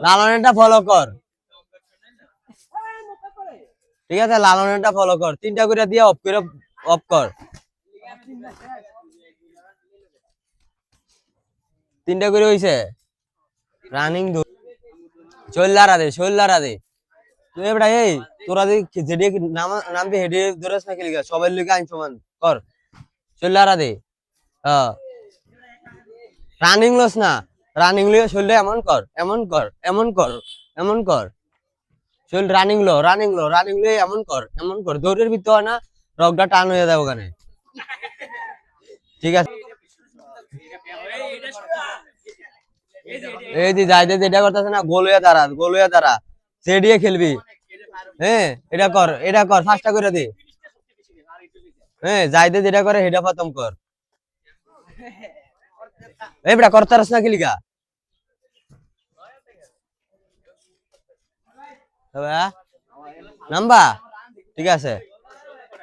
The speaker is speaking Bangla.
লালনেরটা ফলো কর, ঠিক আছে? লালনেরটা ফলো কর, 3টা করে দিয়ে অফ করে অফ কর। 3টা করে হইছে। রানিং চল্লারা দে তুই এবড়া এই তোরা যেডি নামবি হেডি ধরেছ না খেলি সবাই লিগে আইন সমান কর। চল্লারা দে। হ্যাঁ রানিং লস না, রানিং লিয়ে শরীরে এমন কর এমন কর এমন কর এমন কর। চল রানিং লিয়ে এমন কর দৌড়ের ভিতর হয় না, রগটা টান হয়ে যায় ওখানে, ঠিক আছে? এই যে যাইতে যেটা করতেছে না, গোল হয়ে দাঁড়া সেডিয়ে খেলবি। হ্যাঁ এটা কর 5টা করে দে। হ্যাঁ যাইতে যেটা করে সেটা খতম কর। এবড়া করতারস না খেলিকা নাম্বা, ঠিক আছে।